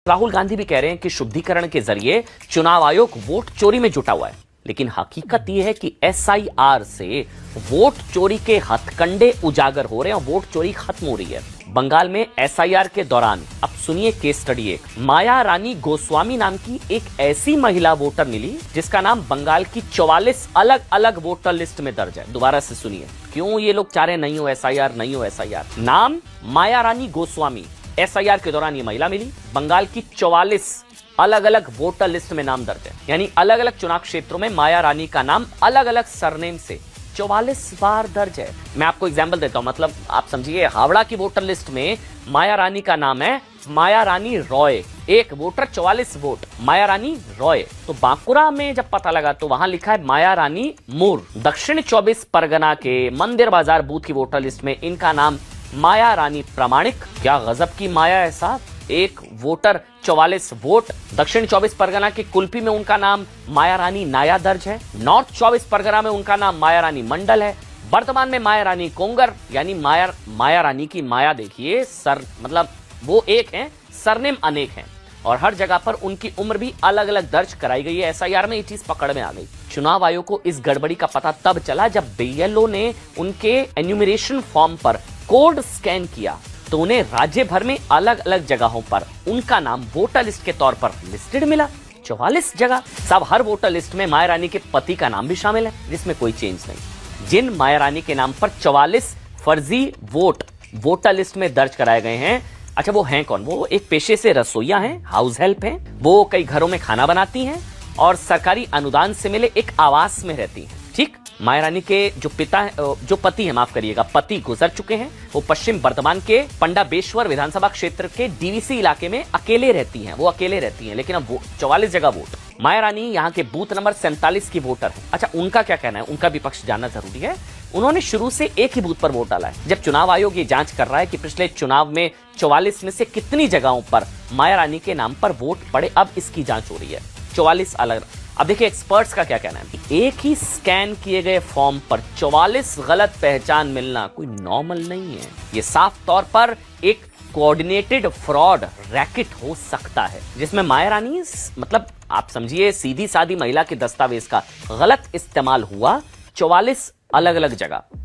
राहुल गांधी भी कह रहे हैं कि शुद्धिकरण के जरिए चुनाव आयोग वोट चोरी में जुटा हुआ है, लेकिन हकीकत यह है कि एसआईआर से वोट चोरी के हथकंडे उजागर हो रहे हैं और वोट चोरी खत्म हो रही है। बंगाल में एसआईआर के दौरान अब सुनिए केस स्टडी। एक माया रानी गोस्वामी नाम की एक ऐसी महिला वोटर मिली जिसका नाम बंगाल की 44 अलग अलग वोटर लिस्ट में दर्ज है। दोबारा से सुनिए, क्यों ये लोग चाह रहे नहीं हो एसआईआर, नहीं हो एसआईआर। नाम माया रानी गोस्वामी, एसआईआर के दौरान ये महिला मिली, बंगाल की 44 अलग अलग वोटर लिस्ट में नाम दर्ज है। यानी अलग अलग चुनाव क्षेत्रों में माया रानी का नाम अलग अलग सरनेम से 44 बार दर्ज है। मैं आपको एग्जांपल देता हूं, मतलब आप समझिए, हावड़ा की वोटर लिस्ट में माया रानी का नाम है माया रानी रॉय, एक वोटर 44 वोट माया रानी रॉय। तो बांकुरा में जब पता लगा तो वहां लिखा है माया रानी मूर। दक्षिण 24 परगना के मंदिर बाजार बूथ की वोटर लिस्ट में इनका नाम माया रानी प्रामाणिक। क्या गजब की माया है साहब, एक वोटर 44 वोट। दक्षिण 24 परगना की कुल्फी में उनका नाम माया रानी नाया दर्ज है। नॉर्थ 24 परगना में उनका नाम माया रानी मंडल है। वर्तमान में माया रानी कोंगर, यानी माया रानी की माया देखिए, सर मतलब वो एक है, सरनेम अनेक हैं और हर जगह पर उनकी उम्र भी अलग अलग दर्ज कराई गई है। एसआईआर में ये चीज पकड़ में आ गई। चुनाव आयोग को इस गड़बड़ी का पता तब चला जब बीएलओ ने उनके एन्यूमरेशन फॉर्म पर कोड स्कैन किया तो उन्हें राज्य भर में अलग अलग जगहों पर उनका नाम वोटर लिस्ट के तौर पर लिस्टेड मिला। 44 जगह। सब हर वोटर लिस्ट में माया रानी के पति का नाम भी शामिल है, जिसमें कोई चेंज नहीं। जिन माया रानी के नाम पर 44 फर्जी वोट वोटर लिस्ट में दर्ज कराए गए हैं, अच्छा वो हैं कौन? वो एक पेशे से रसोइया हैं, हाउस हेल्प हैं, वो कई घरों में खाना बनाती हैं और सरकारी अनुदान से मिले एक आवास में रहती हैं। ठीक, माया रानी के जो पति है, माफ करिएगा, पति गुजर चुके हैं। वो पश्चिम बर्धमान के पंडाबेश्वर विधानसभा क्षेत्र के डीवीसी इलाके में अकेले रहती हैं, वो अकेले रहती हैं, लेकिन अब 44 जगह वोट। माया रानी यहाँ के बूथ नंबर 47 की वोटर है। अच्छा, उनका क्या कहना है, उनका भी पक्ष जानना जरूरी है। उन्होंने शुरू से एक ही बूथ पर वोट डाला है। जब चुनाव आयोग ये जांच कर रहा है कि पिछले चुनाव में 44 में से कितनी जगहों पर माया रानी के नाम पर वोट पड़े, अब इसकी जांच हो रही है। 44 अलग। अब देखिए एक्सपर्ट्स का क्या कहना है। एक ही स्कैन किए गए फॉर्म पर 44 गलत पहचान मिलना कोई नॉर्मल नहीं है। ये साफ तौर पर एक कोऑर्डिनेटेड फ्रॉड रैकेट हो सकता है, जिसमें माया रानी मतलब आप समझिए सीधी सादी महिला के दस्तावेज का गलत इस्तेमाल हुआ 44 अलग अलग जगह।